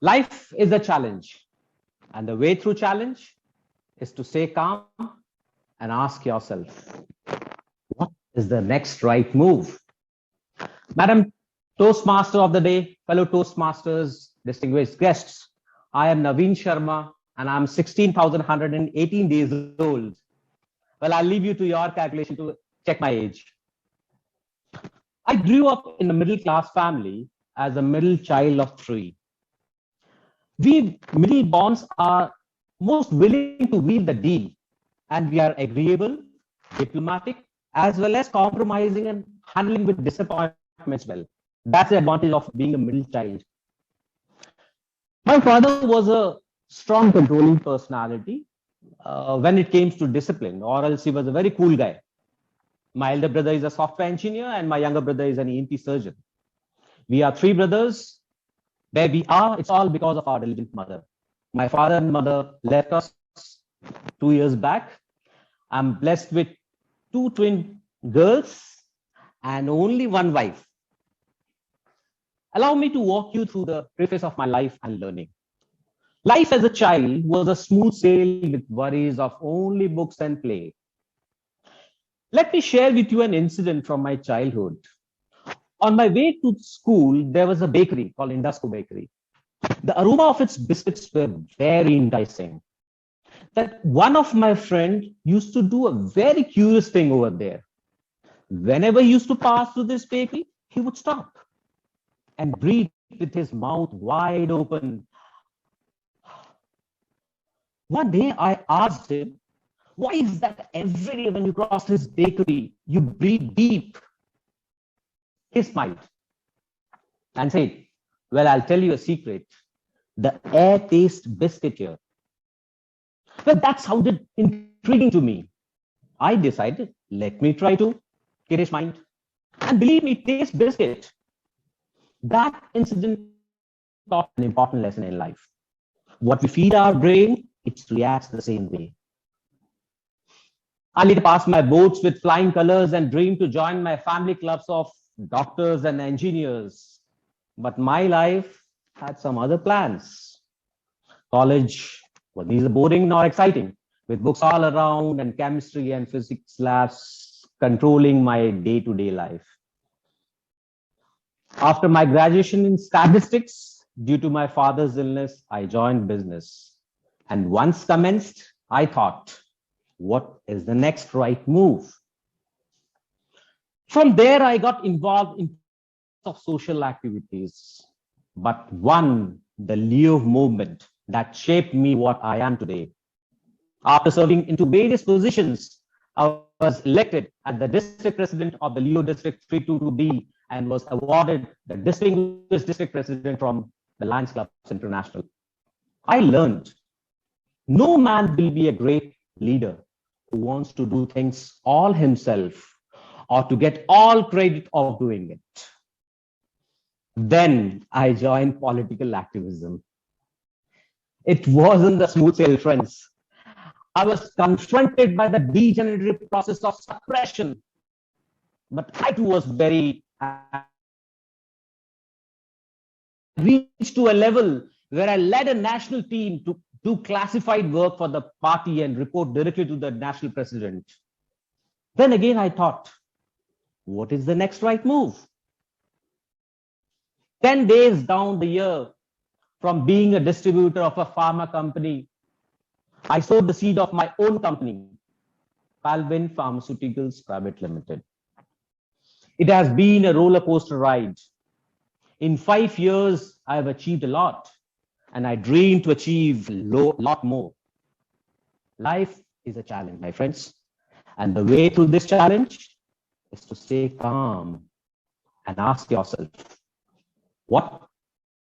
Life is a challenge, and the way through challenge is to stay calm and ask yourself, what is the next right move? Madam Toastmaster of the day, fellow Toastmasters, distinguished guests, I am Naveen Sharma and I'm 16,118 days old. Well, I'll leave you to your calculation to check my age. I grew up in a middle class family as a middle child of three. We middle bonds are most willing to wheel the deal, and we are agreeable, diplomatic, as well as compromising and handling with disappointments well. That's the advantage of being a middle child. My father was a strong controlling personality when it came to discipline, or else he was a very cool guy. My elder brother is a software engineer and my younger brother is an ENT surgeon. We are three brothers. Where we are, it's all because of our diligent mother. My father and mother left us 2 years back. I'm blessed with two twin girls and only one wife. Allow me to walk you through the preface of my life and learning. Life as a child was a smooth sail with worries of only books and play. Let me share with you an incident from my childhood. On my way to school, there was a bakery called Indusco Bakery. The aroma of its biscuits were very enticing. That one of my friends used to do a very curious thing over there. Whenever he used to pass through this bakery, he would stop and breathe with his mouth wide open. One day I asked him, why is that every day when you cross this bakery, you breathe deep? He smiled and said, well, I'll tell you a secret. The air tastes biscuit here. Well, that sounded intriguing to me. I decided, let me try to get his mind. And believe me, it tastes biscuit. That incident taught an important lesson in life. What we feed our brain, it reacts the same way. I later passed my boards with flying colors and dreamed to join my family clubs of doctors and engineers. But my life had some other plans. College was neither boring nor exciting, with books all around and chemistry and physics labs controlling my day-to-day life. After my graduation in statistics, due to my father's illness, I joined business. And once commenced, I thought, what is the next right move? From there, I got involved in of social activities, but one, the Leo movement that shaped me what I am today. After serving into various positions, I was elected as the district president of the Leo District 322B and was awarded the distinguished district president from the Lions Clubs International. I learned no man will be a great leader who wants to do things all himself or to get all credit of doing it. Then I joined political activism. It wasn't the smooth sail, friends. I was confronted by the degenerative process of suppression. But I too was very reached to a level where I led a national team to do classified work for the party and report directly to the national president. Then again, I thought, what is the next right move? 10 days down the year from being a distributor of a pharma company, I sowed the seed of my own company, Palvin Pharmaceuticals Private Limited. It has been a roller coaster ride. In 5 years, I have achieved a lot, and I dream to achieve a lot more. Life is a challenge, my friends. And the way through this challenge is to stay calm and ask yourself, what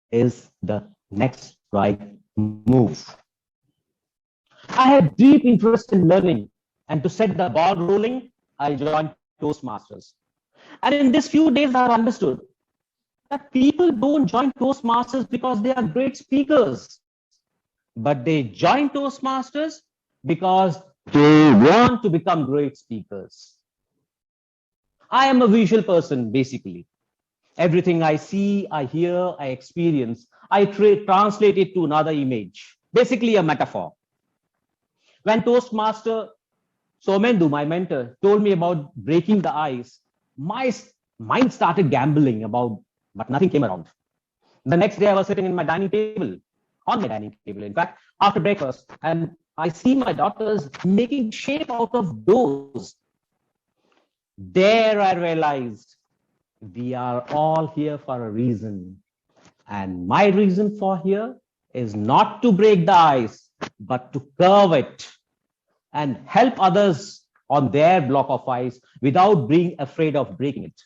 is the next right move? I had deep interest in learning, and to set the ball rolling, I joined Toastmasters. And in these few days, I've understood that people don't join Toastmasters because they are great speakers, but they join Toastmasters because they want to become great speakers. I am a visual person, basically. Everything I see, I hear, I experience, I translate it to another image, basically a metaphor. When Toastmaster Somendu, my mentor, told me about breaking the ice, my mind started gambling about, but nothing came around. The next day, I was sitting in my dining table, on my dining table, in fact, after breakfast, and I see my daughters making shape out of doughs. There I realized we are all here for a reason. And my reason for here is not to break the ice, but to curve it and help others on their block of ice without being afraid of breaking it.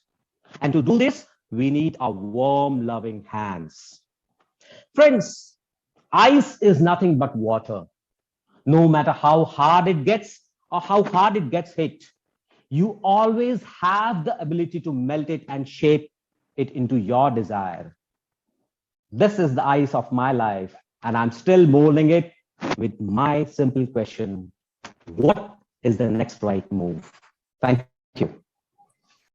And to do this, we need our warm, loving hands. Friends, ice is nothing but water. No matter how hard it gets or how hard it gets hit, you always have the ability to melt it and shape it into your desire. This is the ice of my life, and I'm still molding it with my simple question: what is the next right move? Thank you.